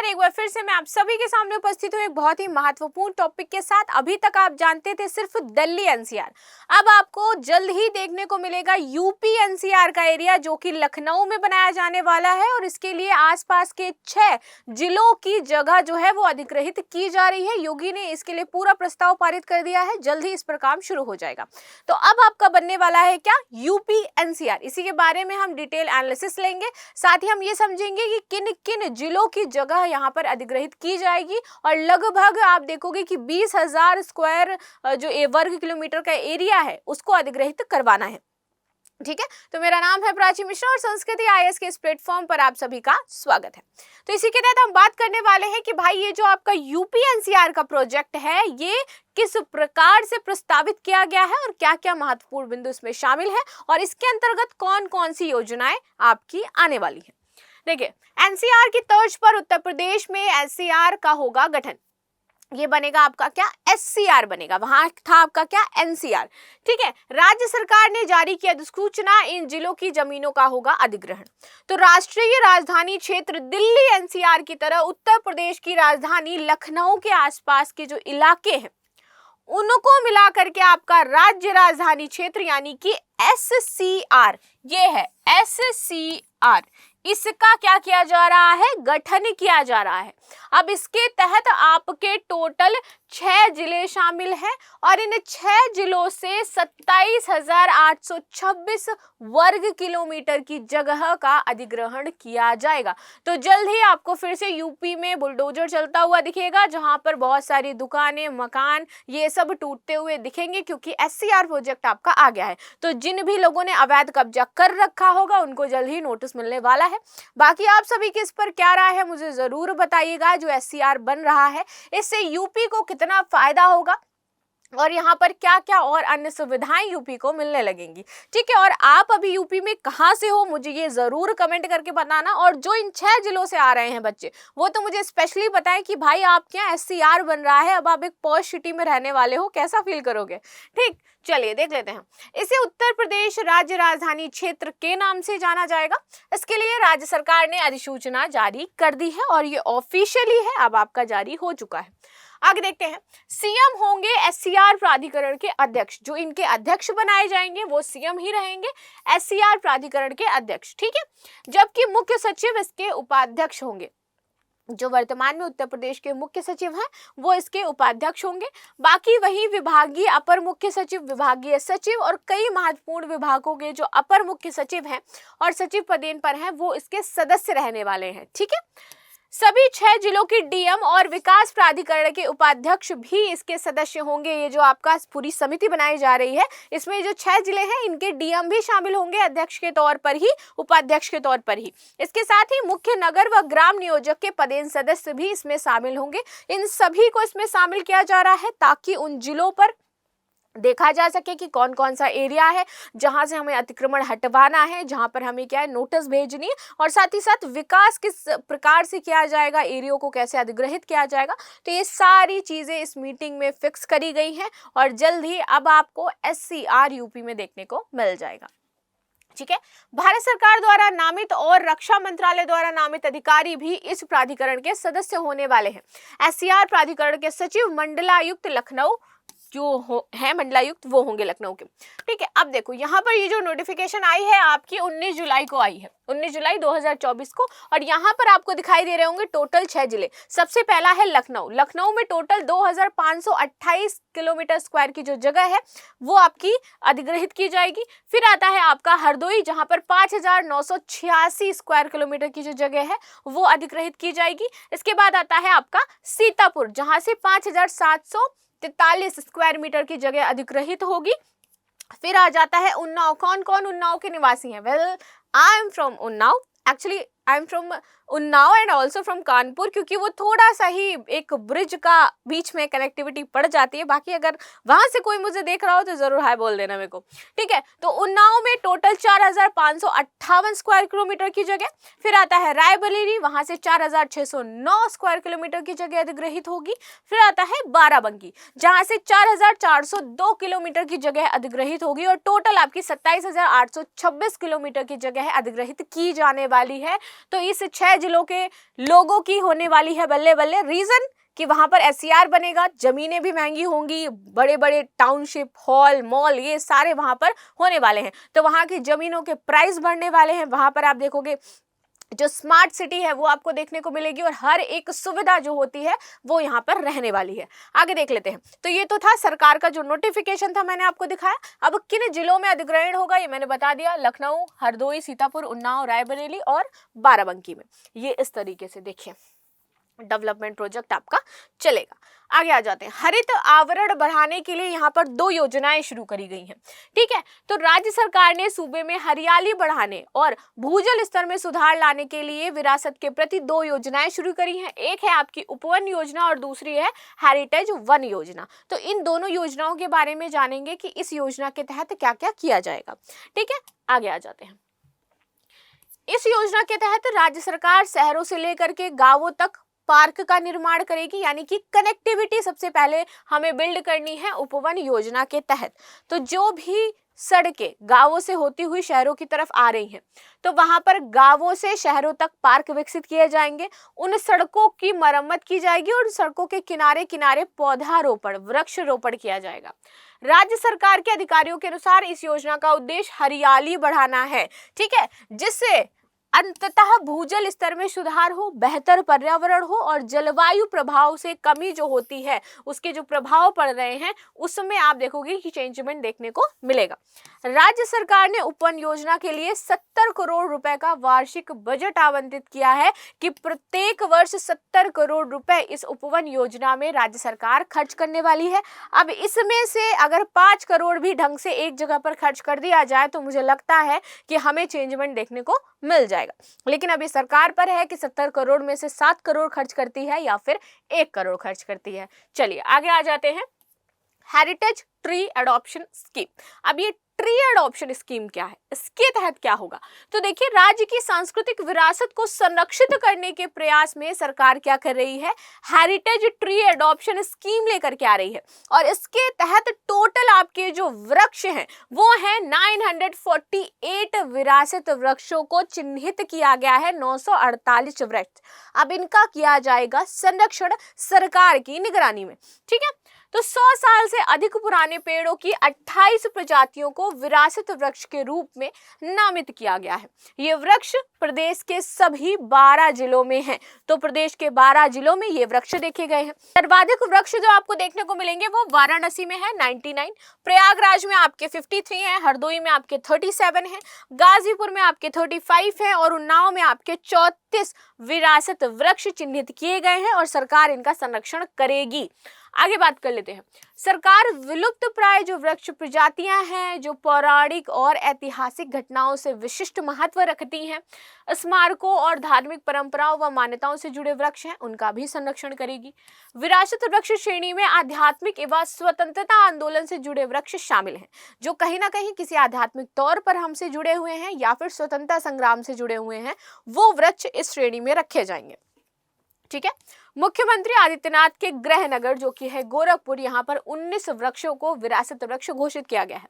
नमस्कार, एक बार फिर से मैं आप सभी के सामने उपस्थित हूँ एक बहुत ही महत्वपूर्ण टॉपिक के साथ। अभी तक आप जानते थे सिर्फ दिल्ली एनसीआर, अब आपको जल्द ही देखने को मिलेगा यूपी एनसीआर का एरिया जो कि लखनऊ में बनाया जाने वाला है और इसके लिए आसपास के 6 जिलों की जगह जो है वो अधिग्रहित की जा रही है। योगी ने इसके लिए पूरा प्रस्ताव पारित कर दिया है, जल्द ही इस पर काम शुरू हो जाएगा। तो अब आपका बनने वाला है क्या, यूपी एनसीआर। इसी के बारे में हम डिटेल एनालिसिस लेंगे, साथ ही हम ये समझेंगे कि किन किन जिलों की जगह यहाँ पर अधिग्रहित की जाएगी और लगभग आप देखोगे कि 20,000 स्क्वायर जो वर्ग किलोमीटर का एरिया है उसको अधिग्रहित करवाना है। ठीक है, तो मेरा नाम है प्राची मिश्रा और संस्कृति आईएएस के इस प्लेटफॉर्म पर आप सभी का स्वागत है। तो इसी के तहत हम बात करने वाले हैं कि भाई ये जो आपका यूपी एनसीआर का प्रोजेक्ट है ये किस प्रकार से प्रस्तावित किया गया है और क्या क्या महत्वपूर्ण बिंदु इसमें शामिल है और इसके अंतर्गत कौन कौन सी योजनाएं आपकी आने वाली है। देखिए, एनसीआर की तर्ज पर उत्तर प्रदेश में एनसीआर का होगा गठन। ये बनेगा आपका क्या, एससीआर बनेगा, वहां था आपका क्या, एनसीआर। ठीक है, राज्य सरकार ने जारी किया अधिसूचना, इन जिलों की जमीनों का होगा अधिग्रहण। तो राष्ट्रीय राजधानी क्षेत्र दिल्ली एनसीआर की तरह उत्तर प्रदेश की राजधानी लखनऊ के आसपास के जो इलाके हैं उनको मिला करके आपका राज्य राजधानी क्षेत्र यानी कि एससीआर, ये है एससीआर, इसका क्या किया जा रहा है, गठन किया जा रहा है। अब इसके तहत आपके टोटल 6 जिले शामिल हैं और इन 6 जिलों से 27,826 वर्ग किलोमीटर की जगह का अधिग्रहण किया जाएगा। तो जल्द ही आपको फिर से यूपी में बुलडोजर चलता हुआ दिखेगा, जहां पर बहुत सारी दुकानें, मकान ये सब टूटते हुए दिखेंगे क्योंकि एससीआर प्रोजेक्ट आपका आ गया है। तो जिन भी लोगों ने अवैध कब्जा कर रखा होगा उनको जल्द ही नोटिस मिलने वाला है। बाकी आप सभी की इस पर क्या राय है मुझे जरूर बताइएगा। जो एससीआर बन रहा है इससे यूपी को कितना फायदा होगा और यहाँ पर क्या क्या और अन्य सुविधाएं यूपी को मिलने लगेंगी। ठीक है, और आप अभी यूपी में कहाँ से हो मुझे ये जरूर कमेंट करके बताना। और जो इन 6 जिलों से आ रहे हैं बच्चे वो तो मुझे स्पेशली बताएं कि भाई आप क्या एससीआर बन रहा है, अब आप एक पॉश सिटी में रहने वाले हो, कैसा फील करोगे। ठीक, चलिए देख लेते हैं। इसे उत्तर प्रदेश राज्य राजधानी क्षेत्र के नाम से जाना जाएगा। इसके लिए राज्य सरकार ने अधिसूचना जारी कर दी है और ये ऑफिशियली है, अब आपका जारी हो चुका है। आगे देखते हैं, सीएम होंगे एससीआर प्राधिकरण के अध्यक्ष। जो इनके अध्यक्ष बनाए जाएंगे वो सीएम ही रहेंगे, एससीआर प्राधिकरण के अध्यक्ष। ठीक है, जबकि मुख्य सचिव इसके उपाध्यक्ष होंगे। जो वर्तमान में उत्तर प्रदेश के मुख्य सचिव हैं वो इसके उपाध्यक्ष होंगे। बाकी वही विभागीय अपर मुख्य सचिव, विभागीय सचिव और कई महत्वपूर्ण विभागों के जो अपर मुख्य सचिव हैं और सचिव पदेन पर हैं वो इसके सदस्य रहने वाले हैं। ठीक है, सभी 6 जिलों की डीएम और विकास प्राधिकरण के उपाध्यक्ष भी इसके सदस्य होंगे। ये जो आपका पूरी समिति बनाई जा रही है इसमें जो 6 जिले हैं इनके डीएम भी शामिल होंगे, अध्यक्ष के तौर पर ही, उपाध्यक्ष के तौर पर ही। इसके साथ ही मुख्य नगर व ग्राम नियोजक के पदेन सदस्य भी इसमें शामिल होंगे। इन सभी को इसमें शामिल किया जा रहा है ताकि उन जिलों पर देखा जा सके कि कौन कौन सा एरिया है जहां से हमें अतिक्रमण हटवाना है, जहां पर हमें क्या है नोटिस भेजनी है और साथ ही साथ विकास किस प्रकार से किया जाएगा, एरिया को कैसे अधिग्रहित किया जाएगा। तो ये सारी चीजें इस मीटिंग में फिक्स करी गई हैं और जल्द ही अब आपको एससीआर यूपी में देखने को मिल जाएगा। ठीक है, भारत सरकार द्वारा नामित और रक्षा मंत्रालय द्वारा नामित अधिकारी भी इस प्राधिकरण के सदस्य होने वाले हैं। एससीआर प्राधिकरण के सचिव मंडलायुक्त लखनऊ जो है मंडलायुक्त वो होंगे लखनऊ के। ठीक है, अब देखो यहाँ पर ये जो नोटिफिकेशन आई है आपकी 19 जुलाई को आई है, 19 जुलाई 2024 को, और यहाँ पर आपको दिखाई दे रहे होंगे टोटल 6 जिले। सबसे पहला है लखनऊ। लखनऊ में टोटल 2528 किलोमीटर स्क्वायर की जो जगह है वो आपकी अधिग्रहित की जाएगी। फिर आता है आपका हरदोई जहाँ पर 5,986 स्क्वायर किलोमीटर की जो जगह है वो अधिग्रहित की जाएगी। इसके बाद आता है आपका सीतापुर जहाँ से 5,743 स्क्वायर मीटर की जगह अधिग्रहित होगी। फिर आ जाता है उन्नाव। कौन कौन उन्नाव के निवासी हैं? Well, I am from Unnao, actually I am from Unnao and also from Kanpur, क्योंकि वो थोड़ा सा ही एक ब्रिज का बीच में कनेक्टिविटी पड़ जाती है। बाकी अगर वहां से कोई मुझे देख रहा हो तो जरूर हाय बोल देना मेरे को। ठीक है, तो उन्नाव में टोटल 4,558 स्क्वायर किलोमीटर की जगह। फिर आता है रायबरेली, वहां से 4,609 स्क्वायर किलोमीटर की जगह अधिग्रहित होगी। फिर आता है बाराबंकी जहां से 4,402 किलोमीटर की जगह अधिग्रहित होगी और टोटल आपकी 27,826 किलोमीटर की जगह अधिग्रहित की जाने वाली है। तो इस 6 जिलों के लोगों की होने वाली है बल्ले बल्ले। रीजन कि वहां पर एससीआर बनेगा, जमीनें भी महंगी होंगी, बड़े बड़े टाउनशिप, हॉल, मॉल, ये सारे वहां पर होने वाले हैं, तो वहां की जमीनों के प्राइस बढ़ने वाले हैं। वहां पर आप देखोगे जो स्मार्ट सिटी है वो आपको देखने को मिलेगी और हर एक सुविधा जो होती है वो यहाँ पर रहने वाली है। आगे देख लेते हैं। तो ये तो था सरकार का जो नोटिफिकेशन था, मैंने आपको दिखाया। अब किन जिलों में अधिग्रहण होगा ये मैंने बता दिया, लखनऊ, हरदोई, सीतापुर, उन्नाव, रायबरेली और बाराबंकी में। ये इस तरीके से देखिए डेवलपमेंट प्रोजेक्ट आपका चलेगा। आगे आ जाते हैं। हरित आवरण बढ़ाने के लिए यहाँ पर 2 योजनाएं शुरू करी गई हैं, ठीक है। तो राज्य सरकार ने सूबे में हरियाली बढ़ाने और भूजल स्तर में सुधार लाने के लिए विरासत के प्रति 2 योजनाएं शुरू करी हैं। एक है आपकी उपवन योजना और दूसरी है हेरिटेज वन योजना। तो इन दोनों योजनाओं के बारे में जानेंगे कि इस योजना के तहत क्या क्या किया जाएगा, ठीक है। आगे आ जाते हैं। इस योजना के तहत राज्य सरकार शहरों से लेकर के गांवों तक पार्क का निर्माण करेगी, यानी कि कनेक्टिविटी सबसे पहले हमें बिल्ड करनी है उपवन योजना के तहत। तो जो भी सड़कें गांवों से होती हुई शहरों की तरफ आ रही हैं, तो वहां पर गांवों से शहरों तक पार्क विकसित किए जाएंगे, उन सड़कों की मरम्मत की जाएगी और सड़कों के किनारे किनारे पौधारोपण, वृक्षारोपण किया जाएगा। राज्य सरकार के अधिकारियों के अनुसार इस योजना का उद्देश्य हरियाली बढ़ाना है, ठीक है, जिससे अंततः भूजल स्तर में सुधार हो, बेहतर पर्यावरण हो और जलवायु प्रभाव से कमी जो होती है, उसके जो प्रभाव पड़ रहे हैं उसमें आप देखोगे कि चेंजमेंट देखने को मिलेगा। राज्य सरकार ने उपवन योजना के लिए 70 करोड़ रुपए का वार्षिक बजट आवंटित किया है कि प्रत्येक वर्ष 70 करोड़ रुपए इस उपवन योजना में राज्य सरकार खर्च करने वाली है। अब इसमें से अगर 5 करोड़ भी ढंग से एक जगह पर खर्च कर दिया जाए तो मुझे लगता है कि हमें चेंजमेंट देखने को मिल जाएगा। लेकिन अभी सरकार पर है कि 70 करोड़ में से 7 करोड़ खर्च करती है या फिर 1 करोड़ खर्च करती है। चलिए आगे आ जाते हैं। Heritage tree adoption scheme. अब ये ट्री एडॉप्शन स्कीम क्या है, इसके तहत क्या होगा? तो देखिए, राज्य की सांस्कृतिक विरासत को संरक्षित करने के प्रयास में सरकार क्या कर रही है, हेरिटेज ट्री एडॉप्शन स्कीम लेकर के आ रही है। और इसके तहत टोटल आपके जो वृक्ष हैं वो है 948 विरासत वृक्षों को चिन्हित किया गया है, 948 वृक्ष। अब इनका किया जाएगा संरक्षण सरकार की निगरानी में, ठीक है। तो 100 साल से अधिक पुराने पेड़ों की 28 प्रजातियों को विरासत वृक्ष के रूप में नामित किया गया है। ये वृक्ष प्रदेश के सभी 12 जिलों में हैं। तो प्रदेश के 12 जिलों में ये वृक्ष देखे गए हैं। सर्वाधिक वृक्ष जो आपको देखने को मिलेंगे वो वाराणसी में है 99, प्रयागराज में आपके 53 हैं, हरदोई में आपके 37 हैं, गाजीपुर में आपके 35 हैं और उन्नाव में आपके 34 विरासत वृक्ष चिन्हित किए गए हैं और सरकार इनका संरक्षण करेगी। आगे बात कर लेते हैं। सरकार विलुप्त प्राय जो वृक्ष प्रजातियां हैं, जो पौराणिक और ऐतिहासिक घटनाओं से विशिष्ट महत्व रखती हैं, स्मारकों और धार्मिक परंपराओं व मान्यताओं से जुड़े वृक्ष हैं, उनका भी संरक्षण करेगी। विरासत वृक्ष श्रेणी में आध्यात्मिक एवं स्वतंत्रता आंदोलन से जुड़े वृक्ष शामिल हैं, जो कहीं ना कहीं किसी आध्यात्मिक तौर पर हमसे जुड़े हुए हैं या फिर स्वतंत्रता संग्राम से जुड़े हुए हैं, वो वृक्ष इस श्रेणी में रखे जाएंगे, ठीक है। मुख्यमंत्री आदित्यनाथ के गृह नगर जो कि है गोरखपुर, यहाँ पर 19 वृक्षों को विरासत वृक्ष घोषित किया गया है।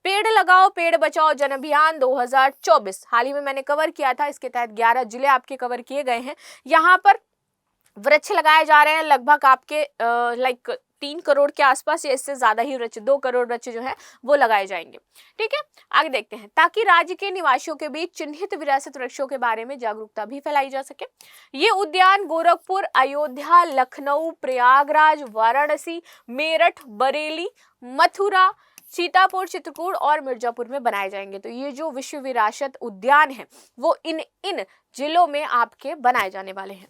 पेड़ लगाओ पेड़ बचाओ जन अभियान 2024 हाल ही में मैंने कवर किया था। इसके तहत 11 जिले आपके कवर किए गए हैं। यहाँ पर वृक्ष लगाए जा रहे हैं लगभग आपके 3 करोड़ के आसपास या इससे ज्यादा ही वृक्ष, 2 करोड़ वृक्ष जो है वो लगाए जाएंगे, ठीक है। आगे देखते हैं। ताकि राज्य के निवासियों के बीच चिन्हित विरासत वृक्षों के बारे में जागरूकता भी फैलाई जा सके, ये उद्यान गोरखपुर, अयोध्या, लखनऊ, प्रयागराज, वाराणसी, मेरठ, बरेली, मथुरा, सीतापुर, चित्रकूट और मिर्जापुर में बनाए जाएंगे। तो ये जो विश्व विरासत उद्यान है वो इन जिलों में आपके बनाए जाने वाले हैं।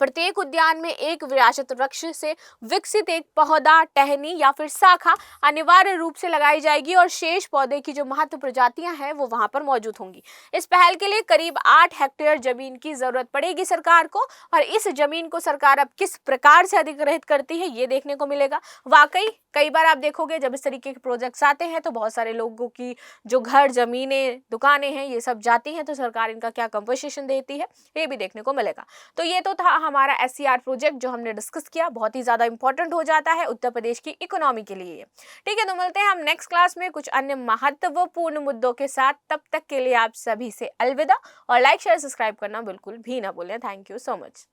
प्रत्येक उद्यान में एक विरासत वृक्ष से विकसित एक पौधा, टहनी या फिर शाखा अनिवार्य रूप से लगाई जाएगी और शेष पौधे की जो महत्व प्रजातियां हैं वो वहां पर मौजूद होंगी। इस पहल के लिए करीब 8 हेक्टेयर जमीन की जरूरत पड़ेगी सरकार को और इस जमीन को सरकार अब किस प्रकार से अधिग्रहित करती है ये देखने को मिलेगा। वाकई कई बार आप देखोगे जब इस तरीके के प्रोजेक्ट्स आते हैं तो बहुत सारे लोगों की जो घर, जमीनें, दुकानें हैं ये सब जाती हैं, तो सरकार इनका क्या कंपनसेशन देती है ये भी देखने को मिलेगा। तो ये तो था हमारा SCR प्रोजेक्ट जो हमने डिस्कस किया बहुत ही ज़्यादा इंपॉर्टेंट हो जाता है उत्तर प्रदेश की इकोनॉमी के लिए। ठीक है, तो मिलते हैं हम नेक्स्ट क्लास में कुछ अन्य महत्वपूर्ण मुद्दों के साथ। तब तक के लिए आप सभी से अलविदा और लाइक शेयर सब्सक्राइब करना बिल्कुल भी ना भूलें। Thank you so much.